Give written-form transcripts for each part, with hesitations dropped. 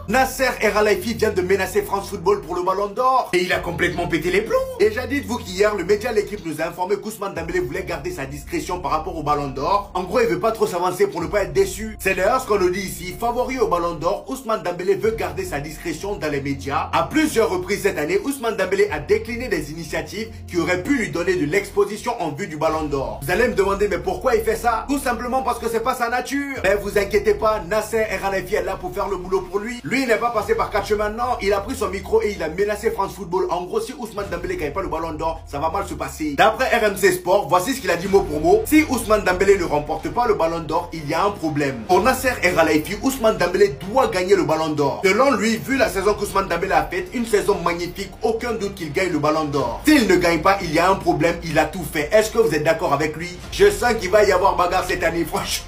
Nasser El Khelaifi vient de menacer France Football pour le Ballon d'Or et il a complètement pété les plombs. Déjà dites-vous qu'hier, le média L'équipe nous a informé qu'Ousmane Dembélé voulait garder sa discrétion par rapport au Ballon d'Or. En gros, il veut pas trop s'avancer pour ne pas être déçu. C'est d'ailleurs ce qu'on nous dit ici. Favori au Ballon d'Or, Ousmane Dembélé veut garder sa discrétion dans les médias. À plusieurs reprises cette année, Ousmane Dembélé a décliné des initiatives qui auraient pu lui donner de l'exposition en vue du Ballon d'Or. Vous allez me demander, mais pourquoi il fait ça? Tout simplement parce que c'est pas sa nature. Mais vous inquiétez pas, Nasser El Khelaifi est là pour faire le boulot pour lui. Lui, il n'est pas passé par 4 chemins, non. Il a pris son micro et il a menacé France Football. En gros, si Ousmane Dembélé gagne pas le Ballon d'Or, ça va mal se passer. D'après RMC Sport, voici ce qu'il a dit mot pour mot. Si Ousmane Dembélé ne remporte pas le Ballon d'Or, il y a un problème. Pour Nasser El Khelaifi, Ousmane Dembélé doit gagner le Ballon d'Or. Selon lui, vu la saison qu'Ousmane Dembélé a faite, une saison magnifique, aucun doute qu'il gagne le Ballon d'Or. S'il ne gagne pas, il y a un problème, il a tout fait. Est-ce que vous êtes d'accord avec lui? Je sens qu'il va y avoir bagarre cette année, franchement.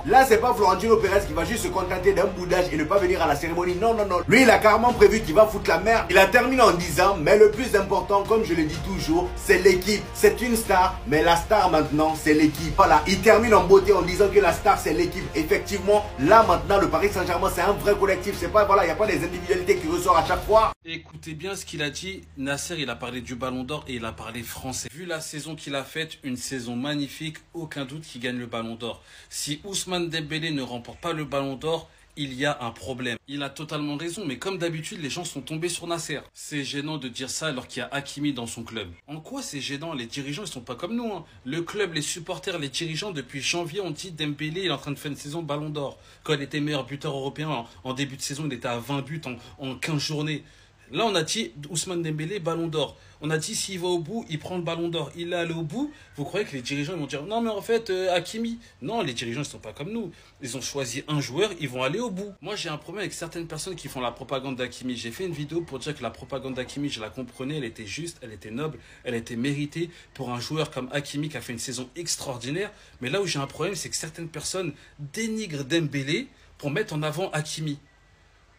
Là, c'est pas Florentino Pérez qui va juste se contenter d'un boudage et ne pas venir à la cérémonie. Non, non, non. Lui, il a carrément prévu qu'il va foutre la merde. Il a terminé en disant, mais le plus important, comme je le dis toujours, c'est l'équipe. C'est une star, mais la star maintenant, c'est l'équipe. Voilà, il termine en beauté en disant que la star, c'est l'équipe. Effectivement, là maintenant, le Paris Saint-Germain, c'est un vrai collectif. C'est pas, voilà, il n'y a pas des individualités qui ressortent à chaque fois. Écoutez bien ce qu'il a dit. Nasser, il a parlé du Ballon d'Or et il a parlé français. Vu la saison qu'il a faite, une saison magnifique, aucun doute qu'il gagne le Ballon d'Or. Si Ousmane Dembélé ne remporte pas le Ballon d'Or, il y a un problème. Il a totalement raison, mais comme d'habitude, les gens sont tombés sur Nasser. C'est gênant de dire ça alors qu'il y a Hakimi dans son club. En quoi c'est gênant? Les dirigeants, ils sont pas comme nous, hein. Le club, les supporters, les dirigeants, depuis janvier, on dit Dembélé, il est en train de faire une saison Ballon d'Or. Quand il était meilleur buteur européen, en début de saison, il était à 20 buts en 15 journées. Là, on a dit Ousmane Dembélé, Ballon d'Or. On a dit s'il va au bout, il prend le Ballon d'Or. Il est allé au bout. Vous croyez que les dirigeants ils vont dire non, mais en fait, Hakimi. Non, les dirigeants ils sont pas comme nous. Ils ont choisi un joueur, ils vont aller au bout. Moi, j'ai un problème avec certaines personnes qui font la propagande d'Hakimi. J'ai fait une vidéo pour dire que la propagande d'Hakimi, je la comprenais, elle était juste, elle était noble, elle était méritée pour un joueur comme Hakimi qui a fait une saison extraordinaire. Mais là où j'ai un problème, c'est que certaines personnes dénigrent Dembélé pour mettre en avant Hakimi.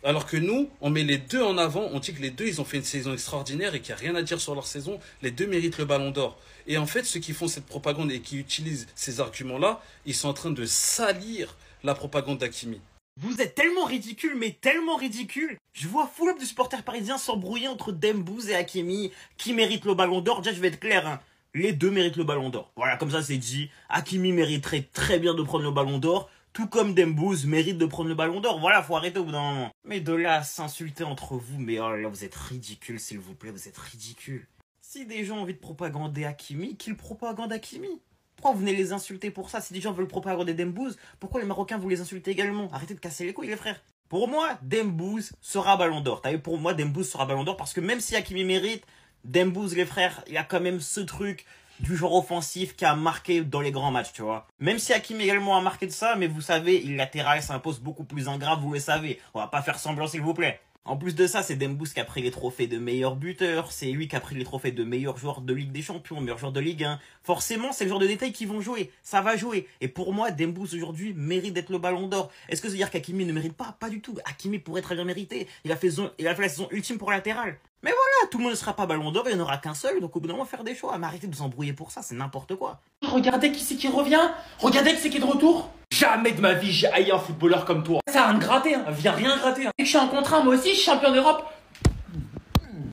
Alors que nous, on met les deux en avant, on dit que les deux, ils ont fait une saison extraordinaire et qu'il n'y a rien à dire sur leur saison. Les deux méritent le Ballon d'Or. Et en fait, ceux qui font cette propagande et qui utilisent ces arguments-là, ils sont en train de salir la propagande d'Hakimi. Vous êtes tellement ridicule, mais tellement ridicule. Je vois full up de supporters parisiens s'embrouiller entre Dembouz et Hakimi. Qui mérite le Ballon d'Or? Déjà, je vais être clair, hein. Les deux méritent le Ballon d'Or. Voilà, comme ça, c'est dit. Hakimi mériterait très bien de prendre le Ballon d'Or. Tout comme Dembouz mérite de prendre le Ballon d'Or. Voilà, faut arrêter au bout d'un moment. Mais de là à s'insulter entre vous, mais oh là, vous êtes ridicule, s'il vous plaît, vous êtes ridicule. Si des gens ont envie de propagander Hakimi, qu'ils propagandent Hakimi. Pourquoi vous venez les insulter pour ça? Si des gens veulent propagander Dembouz, pourquoi les Marocains vous les insultez également? Arrêtez de casser les couilles, les frères. Pour moi, Dembouz sera Ballon d'Or. T'as vu, pour moi, Dembouz sera Ballon d'Or parce que même si Hakimi mérite, Dembouz, les frères, il y a quand même ce truc du genre offensif qui a marqué dans les grands matchs, tu vois. Même si Hakimi également a marqué de ça, mais vous savez, il latéral, c'est un poste beaucoup plus ingrat, vous le savez. On va pas faire semblant, s'il vous plaît. En plus de ça, c'est Dembouz qui a pris les trophées de meilleur buteur, c'est lui qui a pris les trophées de meilleur joueur de Ligue des Champions, meilleur joueur de Ligue 1. Forcément, c'est le genre de détails qui vont jouer, ça va jouer. Et pour moi, Dembouz aujourd'hui mérite d'être le Ballon d'Or. Est-ce que ça veut dire qu'Hakimi ne mérite pas? Pas du tout. Hakimi pourrait très bien mériter. Il a fait la saison ultime pour latéral. Mais voilà, tout le monde ne sera pas Ballon d'Or, il n'y en aura qu'un seul, donc au bout d'un moment, faire des choix. Mais arrêtez de vous embrouiller pour ça, c'est n'importe quoi. Regardez qui c'est qui revient. Regardez qui c'est qui est de retour. Jamais de ma vie j'ai haï un footballeur comme toi. Ça a rien de gratter, hein. Viens rien gratter. Hein. Je suis en contrat, moi aussi, je suis champion d'Europe.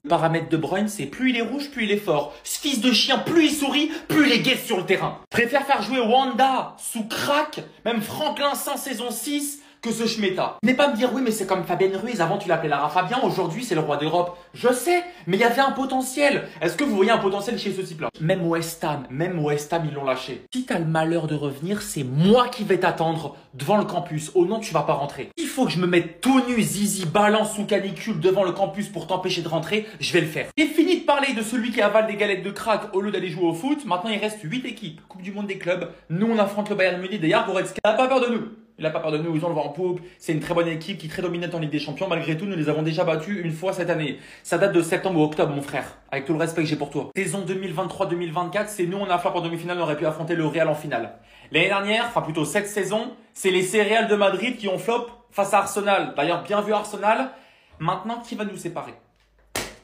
Le paramètre de Bruyne, c'est plus il est rouge, plus il est fort. Ce fils de chien, plus il sourit, plus il est gai sur le terrain. Je préfère faire jouer Wanda sous crack, même Franklin sans saison 6, que ce Schmeta. Venez pas me dire oui mais c'est comme Fabien Ruiz, avant tu l'appelais Lara Fabian, aujourd'hui c'est le roi d'Europe. Je sais, mais il y avait un potentiel. Est-ce que vous voyez un potentiel chez ce type-là? Même West Ham ils l'ont lâché. Si t'as le malheur de revenir, c'est moi qui vais t'attendre devant le campus. Oh non, tu vas pas rentrer. Il faut que je me mette tout nu, zizi, balance sous canicule devant le campus pour t'empêcher de rentrer, je vais le faire. Et fini de parler de celui qui avale des galettes de crack au lieu d'aller jouer au foot. Maintenant il reste 8 équipes, Coupe du Monde des clubs. Nous on affronte le Bayern Munich des Jaguars. Il n'a pas peur de nous. Il n'a pas peur de nous, ils ont le vent en poupe. C'est une très bonne équipe qui est très dominante en Ligue des Champions. Malgré tout, nous les avons déjà battus une fois cette année. Ça date de septembre ou octobre, mon frère. Avec tout le respect que j'ai pour toi. Saison 2023-2024, c'est nous, on a frappé en demi-finale, on aurait pu affronter le Real en finale. L'année dernière, enfin plutôt cette saison, c'est les Céréales de Madrid qui ont flop face à Arsenal. D'ailleurs, bien vu Arsenal. Maintenant, qui va nous séparer?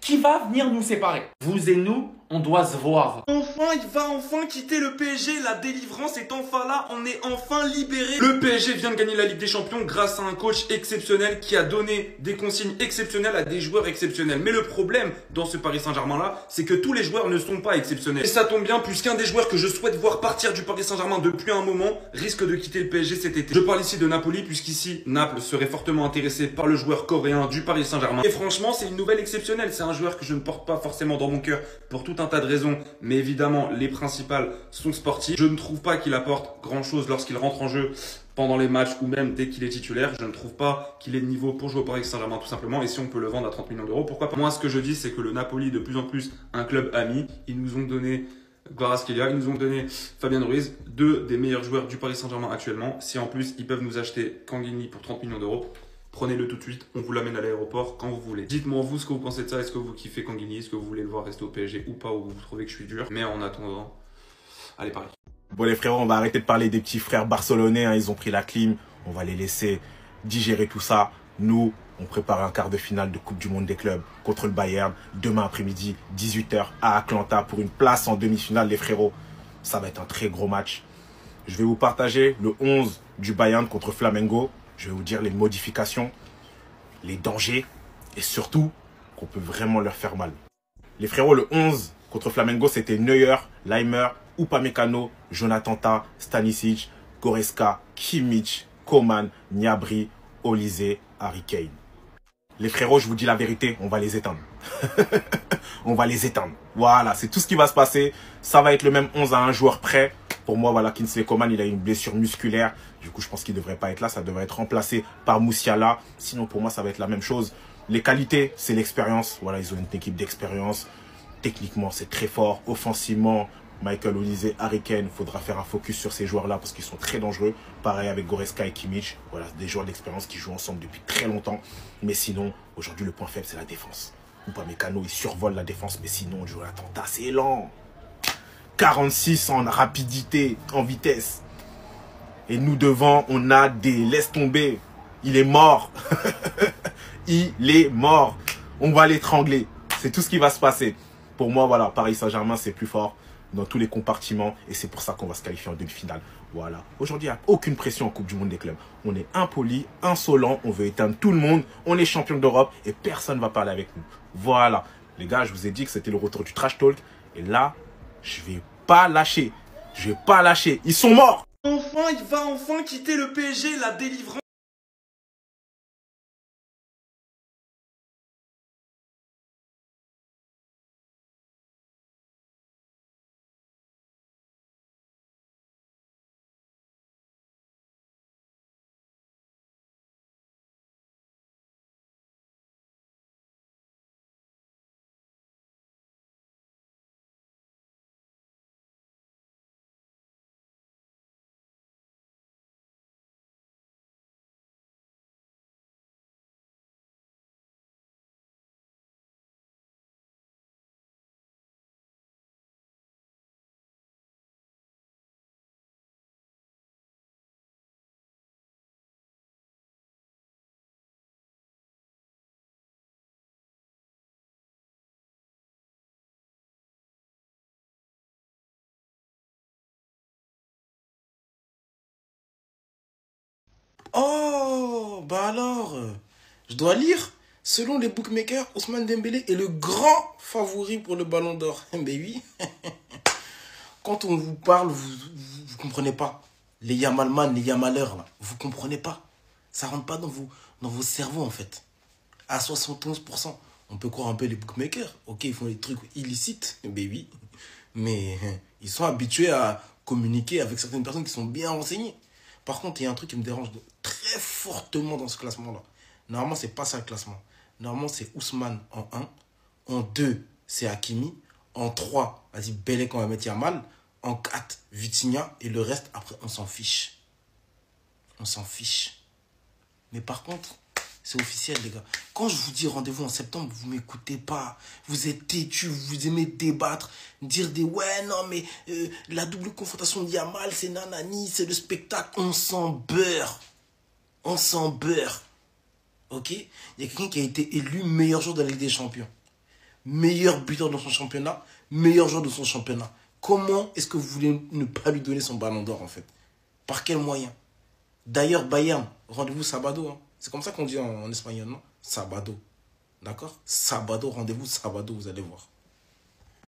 Qui va venir nous séparer? Vous et nous, on doit se voir. Il va enfin quitter le PSG, la délivrance est enfin là, on est enfin libéré. Le PSG vient de gagner la Ligue des Champions grâce à un coach exceptionnel qui a donné des consignes exceptionnelles à des joueurs exceptionnels. Mais le problème dans ce Paris Saint-Germain là, c'est que tous les joueurs ne sont pas exceptionnels. Et ça tombe bien puisqu'un des joueurs que je souhaite voir partir du Paris Saint-Germain depuis un moment risque de quitter le PSG cet été. Je parle ici de Napoli puisqu'ici Naples serait fortement intéressé par le joueur coréen du Paris Saint-Germain. Et franchement, c'est une nouvelle exceptionnelle. C'est un joueur que je ne porte pas forcément dans mon cœur pour tout un tas de raisons, mais évidemment les principales sont sportives. Je ne trouve pas qu'il apporte grand chose lorsqu'il rentre en jeu pendant les matchs ou même dès qu'il est titulaire. Je ne trouve pas qu'il ait le niveau pour jouer au Paris Saint-Germain tout simplement, et si on peut le vendre à 30 millions d'euros, pourquoi pas. Moi, ce que je dis, c'est que le Napoli est de plus en plus un club ami. Ils nous ont donné Kvaratskhelia, ils nous ont donné Fabien Ruiz, deux des meilleurs joueurs du Paris Saint-Germain actuellement. Si en plus ils peuvent nous acheter Kanguini pour 30 millions d'euros, prenez-le tout de suite, on vous l'amène à l'aéroport quand vous voulez. Dites-moi vous ce que vous pensez de ça, est-ce que vous kiffez Kanguini, est-ce que vous voulez le voir rester au PSG ou pas, ou vous trouvez que je suis dur. Mais en attendant, allez Paris. Bon les frérots, on va arrêter de parler des petits frères barcelonais, hein, ils ont pris la clim, on va les laisser digérer tout ça. Nous, on prépare un quart de finale de Coupe du Monde des clubs contre le Bayern, demain après-midi, 18 h à Atlanta pour une place en demi-finale les frérots. Ça va être un très gros match. Je vais vous partager le 11 du Bayern contre Flamengo. Je vais vous dire les modifications, les dangers et surtout qu'on peut vraiment leur faire mal. Les frérots, le 11 contre Flamengo, c'était Neuer, Leimer, Upamecano, Jonathan Tah, Stanisic, Goretzka, Kimmich, Coman, Gnabry, Olise, Harry Kane. Les frérots, je vous dis la vérité, on va les éteindre. On va les éteindre. Voilà, c'est tout ce qui va se passer. Ça va être le même 11 à un joueur près. Pour moi, voilà, Kingsley Coman, il a une blessure musculaire. Du coup, je pense qu'il ne devrait pas être là. Ça devrait être remplacé par Musiala. Sinon, pour moi, ça va être la même chose. Les qualités, c'est l'expérience. Voilà, ils ont une équipe d'expérience. Techniquement, c'est très fort. Offensivement, Michael Olise, Harry Kane, il faudra faire un focus sur ces joueurs-là parce qu'ils sont très dangereux. Pareil avec Goretzka et Kimmich. Voilà, des joueurs d'expérience qui jouent ensemble depuis très longtemps. Mais sinon, aujourd'hui, le point faible, c'est la défense. Upamecano, il survole la défense. Mais sinon, Jonathan Tah, c'est lent. 46 en rapidité, en vitesse. Et nous devant, on a des laisse tomber. Il est mort. Il est mort. On va l'étrangler. C'est tout ce qui va se passer. Pour moi, voilà, Paris Saint-Germain, c'est plus fort dans tous les compartiments. Et c'est pour ça qu'on va se qualifier en demi-finale. Voilà. Aujourd'hui, il n'y a aucune pression en Coupe du Monde des clubs. On est impoli, insolent. On veut éteindre tout le monde. On est champion d'Europe et personne ne va parler avec nous. Voilà. Les gars, je vous ai dit que c'était le retour du trash talk. Et là, je vais pas lâcher. Je vais pas lâcher. Ils sont morts. Enfin, il va enfin quitter le PSG, la délivrance. Oh, bah alors, je dois lire. Selon les bookmakers, Ousmane Dembélé est le grand favori pour le Ballon d'Or. Ben oui. Quand on vous parle, vous comprenez pas. Les Yamalman, les Yamaleurs, là, vous comprenez pas. Ça rentre pas dans vos cerveaux, en fait. À 71%. On peut croire un peu les bookmakers. Ok, ils font des trucs illicites. Ben oui. Mais ils sont habitués à communiquer avec certaines personnes qui sont bien renseignées. Par contre, il y a un truc qui me dérange très fortement dans ce classement-là. Normalement, c'est pas ça le classement. Normalement, c'est Ousmane en 1. En 2, c'est Hakimi. En 3, vas-y, Belek, on va mettre Yamal. En 4, Vitinha. Et le reste, après, on s'en fiche. On s'en fiche. Mais par contre, c'est officiel, les gars. Quand je vous dis rendez-vous en septembre, vous m'écoutez pas. Vous êtes têtus, vous aimez débattre, dire des ouais, non, mais la double confrontation de Yamal, c'est nanani, c'est le spectacle. On s'en beurre. On s'en beurre. Ok? Il y a quelqu'un qui a été élu meilleur joueur de la Ligue des Champions. Meilleur buteur dans son championnat, meilleur joueur de son championnat. Comment est-ce que vous voulez ne pas lui donner son ballon d'or, en fait? Par quel moyen? D'ailleurs, Bayern, rendez-vous Sabado. Hein. C'est comme ça qu'on dit en espagnol, non? Sabado. D'accord? Sabado, rendez-vous Sabado, vous allez voir.